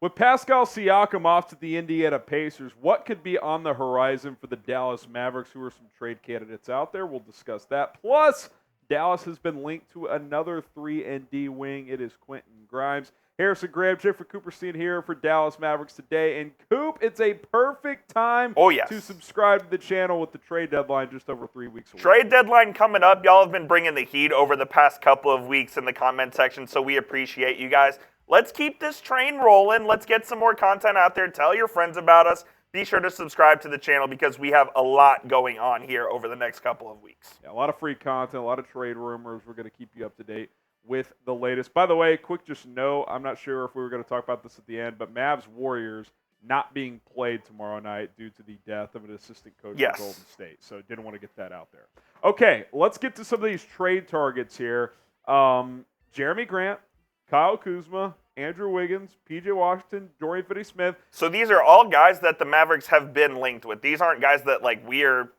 With Pascal Siakam off to the Indiana Pacers, what could be on the horizon for the Dallas Mavericks? Who are some trade candidates out there? We'll discuss that. Plus, Dallas has been linked to another 3-and-D wing. It is Quentin Grimes. Harrison Graham, Jeffrey Cooperstein here for Dallas Mavericks today. And Coop, it's a perfect time to subscribe to the channel with the trade deadline just over 3 weeks away. Trade deadline coming up. Y'all have been bringing the heat over the past couple of weeks in the comment section, so we appreciate you guys. Let's keep this train rolling. Let's get some more content out there. Tell your friends about us. Be sure to subscribe to the channel because we have a lot going on here over the next couple of weeks. Yeah, a lot of free content, a lot of trade rumors. We're going to keep you up to date with the latest. By the way, quick just note, I'm not sure if we were going to talk about this at the end, but Mavs Warriors not being played tomorrow night due to the death of an assistant coach at Golden State. So didn't want to get that out there. Okay, let's get to some of these trade targets here. Jerami Grant, Kyle Kuzma, Andrew Wiggins, P.J. Washington, Dorian Finney-Smith. So these are all guys that the Mavericks have been linked with. These aren't guys that we are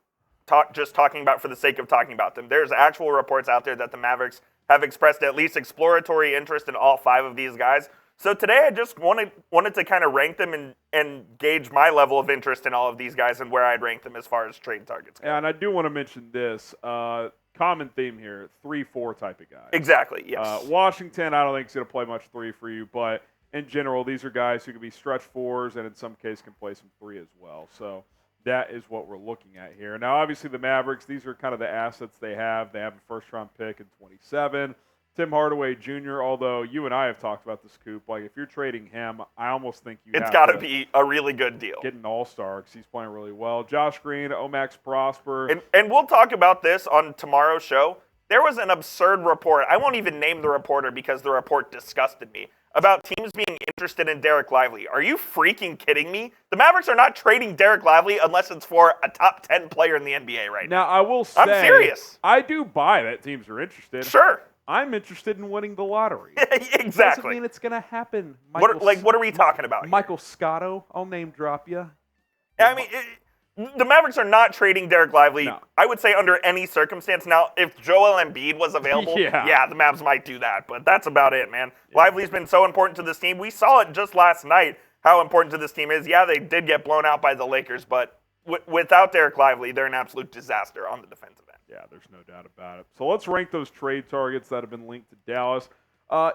just talking about for the sake of talking about them. There's actual reports out there that the Mavericks have expressed at least exploratory interest in all 5 of these guys. So today I just wanted to kind of rank them and gauge my level of interest in all of these guys and where I'd rank them as far as trade targets go. And I do want to mention this. Common theme here, 3-4 type of guy. Exactly, yes. Washington, I don't think is going to play much 3 for you, but in general, these are guys who can be stretch 4s and in some case can play some 3 as well. So that is what we're looking at here. Now, obviously, the Mavericks, these are kind of the assets they have. They have a first-round pick in 27. Tim Hardaway Jr., although you and I have talked about this, Coop, if you're trading him, I almost think it's got to be a really good deal. Get an all-star because he's playing really well. Josh Green, Omax Prosper. And we'll talk about this on tomorrow's show. There was an absurd report. I won't even name the reporter because the report disgusted me. About teams being interested in Derek Lively. Are you freaking kidding me? The Mavericks are not trading Derek Lively unless it's for a top 10 player in the NBA right now. Now, I will say, I'm serious. I do buy that teams are interested. Sure. I'm interested in winning the lottery. Exactly. Doesn't mean it's going to happen. What are we talking about here? Michael Scotto, I'll name drop you. I mean, the Mavericks are not trading Derek Lively, no. I would say, under any circumstance. Now, if Joel Embiid was available, yeah, the Mavs might do that. But that's about it, man. Yeah. Lively's been so important to this team. We saw it just last night, how important to this team is. Yeah, they did get blown out by the Lakers, but without Derek Lively, they're an absolute disaster on the defensive end. Yeah, there's no doubt about it. So let's rank those trade targets that have been linked to Dallas.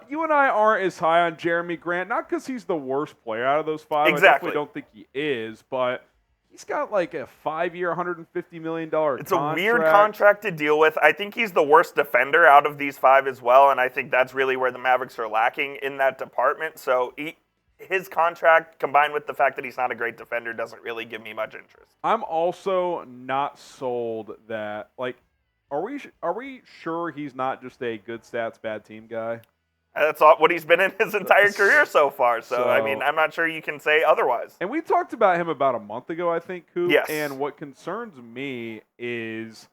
You and I aren't as high on Jerami Grant, not because he's the worst player out of those 5. Exactly. I definitely don't think he is, but he's got a 5-year, $150 million contract. It's a weird contract to deal with. I think he's the worst defender out of these 5 as well, and I think that's really where the Mavericks are lacking in that department. So his contract, combined with the fact that he's not a great defender, doesn't really give me much interest. I'm also not sold that, are we sure he's not just a good stats, bad team guy? That's what he's been in his entire career so far. So, I mean, I'm not sure you can say otherwise. And we talked about him about a month ago, I think, Coop. Yes. And what concerns me is,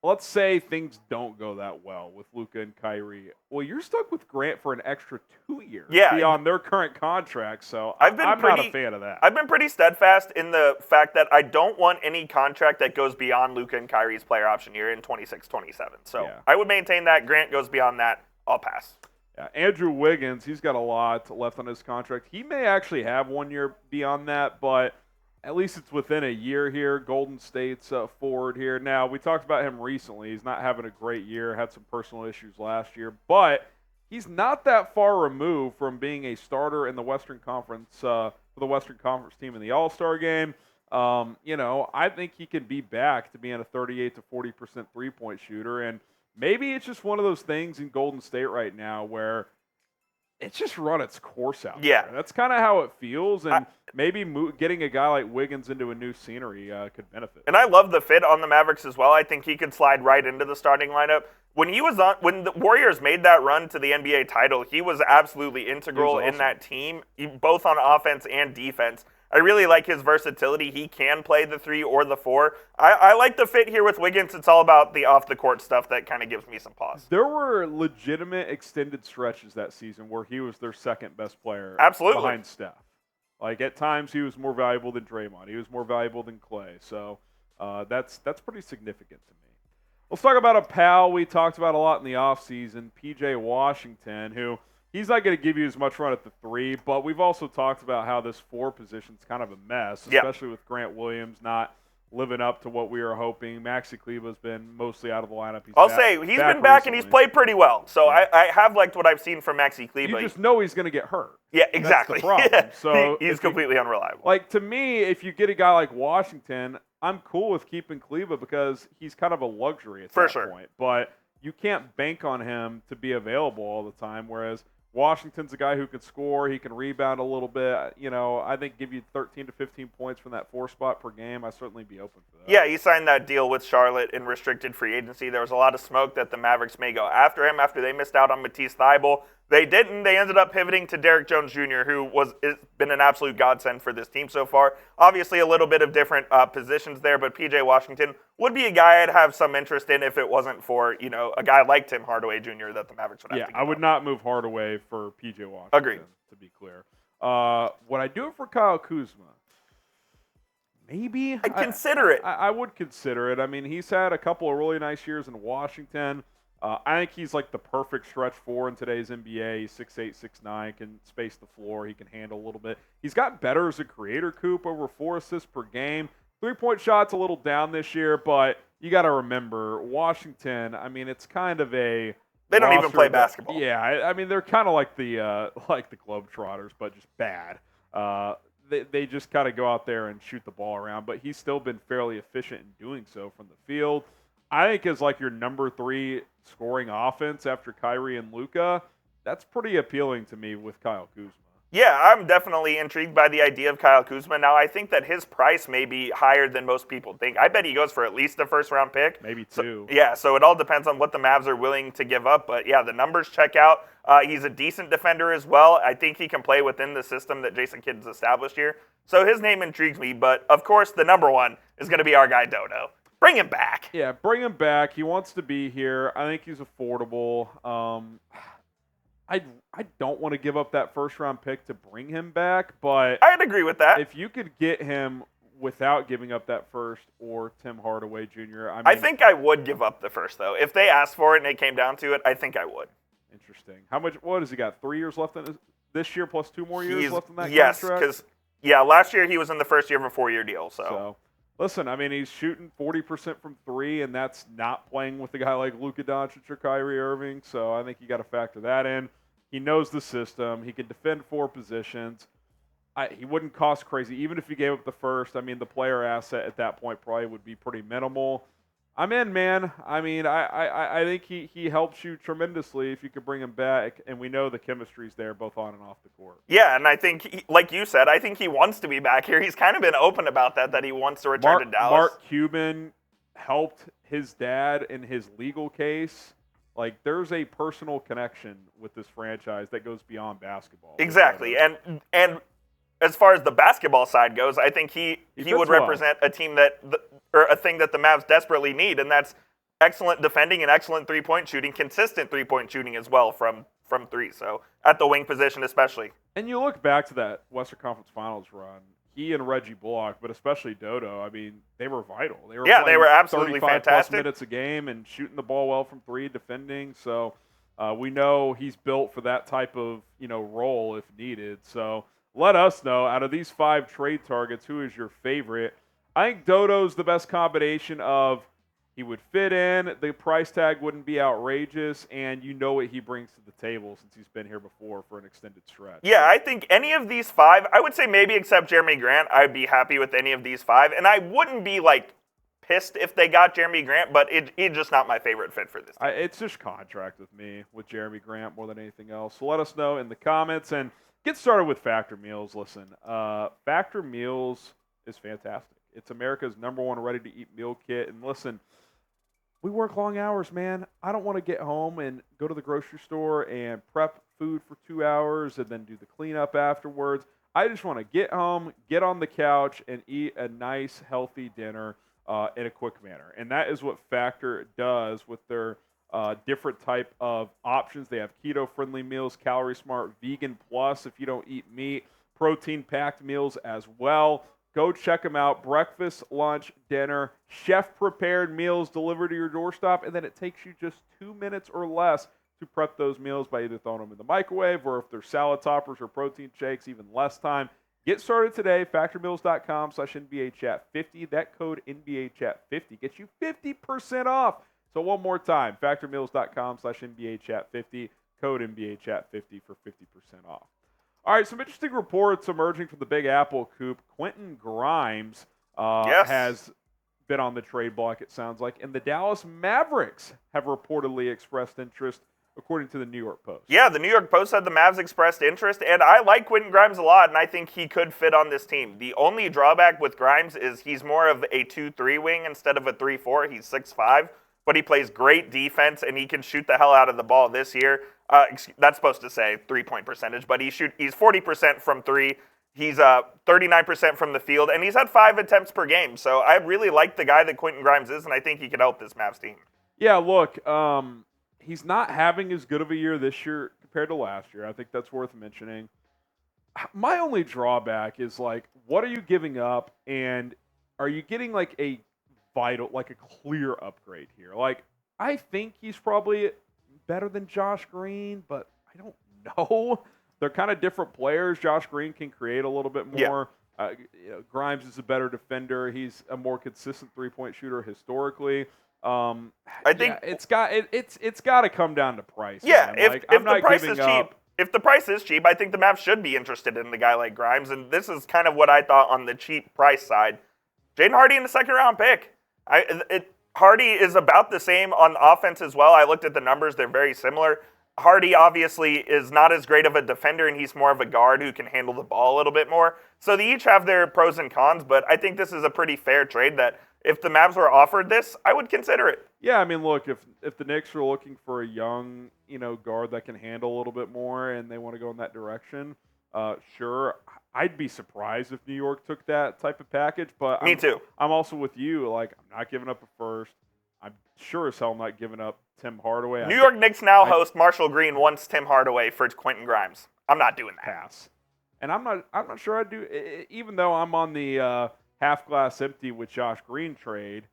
let's say things don't go that well with Luka and Kyrie. Well, you're stuck with Grant for an extra 2 years beyond their current contract. So I'm not a fan of that. I've been pretty steadfast in the fact that I don't want any contract that goes beyond Luka and Kyrie's player option year in 26-27. So I would maintain that. Grant goes beyond that. I'll pass. Yeah, Andrew Wiggins, he's got a lot left on his contract. He may actually have 1 year beyond that, but at least it's within a year here. Golden State's forward here. Now, we talked about him recently. He's not having a great year, had some personal issues last year, but he's not that far removed from being a starter in the Western Conference for the Western Conference team in the All-Star game. I think he can be back to being a 38 to 40% three-point shooter, and maybe it's just one of those things in Golden State right now where it's just run its course out there. That's kind of how it feels, and maybe getting a guy like Wiggins into a new scenery could benefit. And I love the fit on the Mavericks as well. I think he could slide right into the starting lineup. When the Warriors made that run to the NBA title, he was absolutely integral in that team, both on offense and defense. I really like his versatility. He can play the 3 or the 4. I like the fit here with Wiggins. It's all about the off-the-court stuff that kind of gives me some pause. There were legitimate extended stretches that season where he was their second best player behind Steph. At times, he was more valuable than Draymond. He was more valuable than Clay. So that's pretty significant to me. Let's talk about a pal we talked about a lot in the offseason, P.J. Washington, who he's not going to give you as much run at the 3, but we've also talked about how this 4 position's kind of a mess, especially with Grant Williams not living up to what we were hoping. Maxi Kleber's been mostly out of the lineup. I'll say he's been back and he's played pretty well. So I have liked what I've seen from Maxi Kleber. You just know he's going to get hurt. Yeah, exactly. That's the problem. So he's completely unreliable. Like, to me, if you get a guy like Washington, I'm cool with keeping Kleber because he's kind of a luxury at that point. But you can't bank on him to be available all the time, whereas Washington's a guy who can score. He can rebound a little bit. You know, I think give you 13 to 15 points from that 4 spot per game. I'd certainly be open for that. Yeah, he signed that deal with Charlotte in restricted free agency. There was a lot of smoke that the Mavericks may go after him after they missed out on Matisse Thybulle. They didn't. They ended up pivoting to Derrick Jones Jr., who has been an absolute godsend for this team so far. Obviously, a little bit of different positions there, but P.J. Washington would be a guy I'd have some interest in if it wasn't for, you know, a guy like Tim Hardaway Jr. that the Mavericks would have to give I would up. not move Hardaway for P.J. Washington. Agreed. To be clear. Would I do it for Kyle Kuzma? Maybe. I'd consider it. I would consider it. I mean, he's had a couple of really nice years in Washington. I think he's like the perfect stretch 4 in today's NBA. He's 6'8", 6'9", can space the floor. He can handle a little bit. He's gotten better as a creator, Coop, over 4 assists per game. 3-point shot's a little down this year, but you got to remember, Washington, I mean, it's kind of a They don't even play basketball. Yeah, I mean, they're kind of like the Globetrotters, but just bad. They just kind of go out there and shoot the ball around, but he's still been fairly efficient in doing so from the field. I think as like your number 3 scoring offense after Kyrie and Luka, that's pretty appealing to me with Kyle Kuzma. Yeah, I'm definitely intrigued by the idea of Kyle Kuzma. Now, I think that his price may be higher than most people think. I bet he goes for at least a first-round pick. Maybe 2. So it all depends on what the Mavs are willing to give up. But, yeah, the numbers check out. He's a decent defender as well. I think he can play within the system that Jason Kidd's established here. So his name intrigues me. But, of course, the number 1 is going to be our guy Dodo. Bring him back. Yeah, bring him back. He wants to be here. I think he's affordable. I don't want to give up that first-round pick to bring him back, but I'd agree with that. If you could get him without giving up that first or Tim Hardaway Jr., I think I would give up the first, though. If they asked for it and it came down to it, I think I would. Interesting. How much? What has he got? 3 years left in this year, plus 2 more years left in that contract? Yes, because last year he was in the first year of a 4-year deal. So listen, I mean, he's shooting 40% from 3, and that's not playing with a guy like Luka Doncic or Kyrie Irving. So I think you got to factor that in. He knows the system. He can defend 4 positions. He wouldn't cost crazy. Even if he gave up the first, I mean, the player asset at that point probably would be pretty minimal. I'm in, man. I mean, I think he helps you tremendously if you could bring him back, and we know the chemistry's there both on and off the court. Yeah, and I think, like you said, I think he wants to be back here. He's kind of been open about that he wants to return to Dallas. Mark Cuban helped his dad in his legal case. Like, there's a personal connection with this franchise that goes beyond basketball. Exactly, and as far as the basketball side goes, I think he would represent a team or a thing that the Mavs desperately need, and that's excellent defending and excellent 3-point shooting, consistent 3-point shooting as well from 3. So at the wing position especially. And you look back to that Western Conference Finals run, he and Reggie Bullock, but especially Dodo, I mean, they were vital. They were absolutely 35 fantastic. Plus minutes a game and shooting the ball well from 3, defending. So we know he's built for that type of role if needed. So let us know, out of these 5 trade targets, who is your favorite? I think Dodo's the best combination of he would fit in, the price tag wouldn't be outrageous, and you know what he brings to the table since he's been here before for an extended stretch. Yeah, I think any of these 5, I would say maybe except Jerami Grant, I'd be happy with any of these 5. And I wouldn't be, pissed if they got Jerami Grant, but it's just not my favorite fit for this team. It's just contract with me with Jerami Grant more than anything else. So let us know in the comments. And get started with Factor Meals. Listen, Factor Meals is fantastic. It's America's #1 ready-to-eat meal kit. And listen, we work long hours, man. I don't want to get home and go to the grocery store and prep food for 2 hours and then do the cleanup afterwards. I just want to get home, get on the couch, and eat a nice, healthy dinner in a quick manner. And that is what Factor does with their different type of options. They have keto-friendly meals, calorie-smart, vegan plus if you don't eat meat, protein-packed meals as well. Go check them out. Breakfast, lunch, dinner, chef-prepared meals delivered to your doorstep, and then it takes you just 2 minutes or less to prep those meals by either throwing them in the microwave or if they're salad toppers or protein shakes, even less time. Get started today, factormeals.com/NBAchat50. That code NBAchat50 gets you 50% off. So one more time, factormeals.com/NBAchat50, code NBAchat50 for 50% off. All right, some interesting reports emerging from the Big Apple Coop. Quentin Grimes has been on the trade block, it sounds like, and the Dallas Mavericks have reportedly expressed interest, according to the New York Post. Yeah, the New York Post said the Mavs expressed interest, and I like Quentin Grimes a lot, and I think he could fit on this team. The only drawback with Grimes is he's more of a 2-3 wing instead of a 3-4. He's 6'5", but he plays great defense, and he can shoot the hell out of the ball this year. That's supposed to say three-point percentage, but he's 40% from three. He's 39% from the field, and he's had 5 attempts per game. So I really like the guy that Quentin Grimes is, and I think he could help this Mavs team. Yeah, look, he's not having as good of a year this year compared to last year. I think that's worth mentioning. My only drawback is, like, what are you giving up, and are you getting, like, a vital, like a clear upgrade here? Like, I think he's probably better than Josh Green, but I don't know. They're kind of different players. Josh Green can create a little bit more. Grimes is a better defender. He's a more consistent three-point shooter historically. I think it's got to come down to price. Yeah, man. if the price is cheap, if the price is cheap, I think the Mavs should be interested in the guy like Grimes. And this is kind of what I thought on the cheap price side. Jaden Hardy in the second-round pick. Hardy is about the same on offense as well. I looked at the numbers; they're very similar. Hardy obviously is not as great of a defender, and he's more of a guard who can handle the ball a little bit more. So they each have their pros and cons, but I think this is a pretty fair trade that if the Mavs were offered this, I would consider it. Yeah, I mean, look, if the Knicks are looking for a young, guard that can handle a little bit more and they want to go in that direction, sure. I'd be surprised if New York took that type of package, but Me too. I'm also with you. Like, I'm not giving up a first. I'm sure as hell not giving up Tim Hardaway. New York Knicks now host Marshall Green wants Tim Hardaway for Quentin Grimes. I'm not doing that. Pass. And I'm not sure I'd do, even though I'm on the half glass empty with Josh Green train,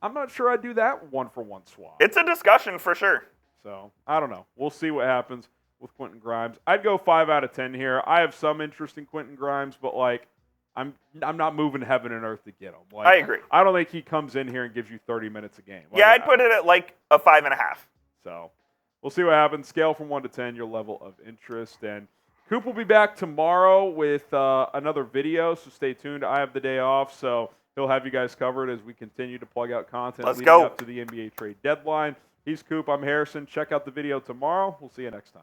I'm not sure I'd do that 1-for-1 swap. It's a discussion for sure. So, I don't know. We'll see what happens with Quentin Grimes. I'd go 5 out of 10 here. I have some interest in Quentin Grimes, but like I'm not moving heaven and earth to get him. Like, I agree. I don't think he comes in here and gives you 30 minutes a game. Like, yeah, I'd put it at like a 5.5. So, we'll see what happens. Scale from 1 to 10, your level of interest. And Coop will be back tomorrow with another video, so stay tuned. I have the day off, so he'll have you guys covered as we continue to plug out content leading up to the NBA trade deadline. He's Coop. I'm Harrison. Check out the video tomorrow. We'll see you next time.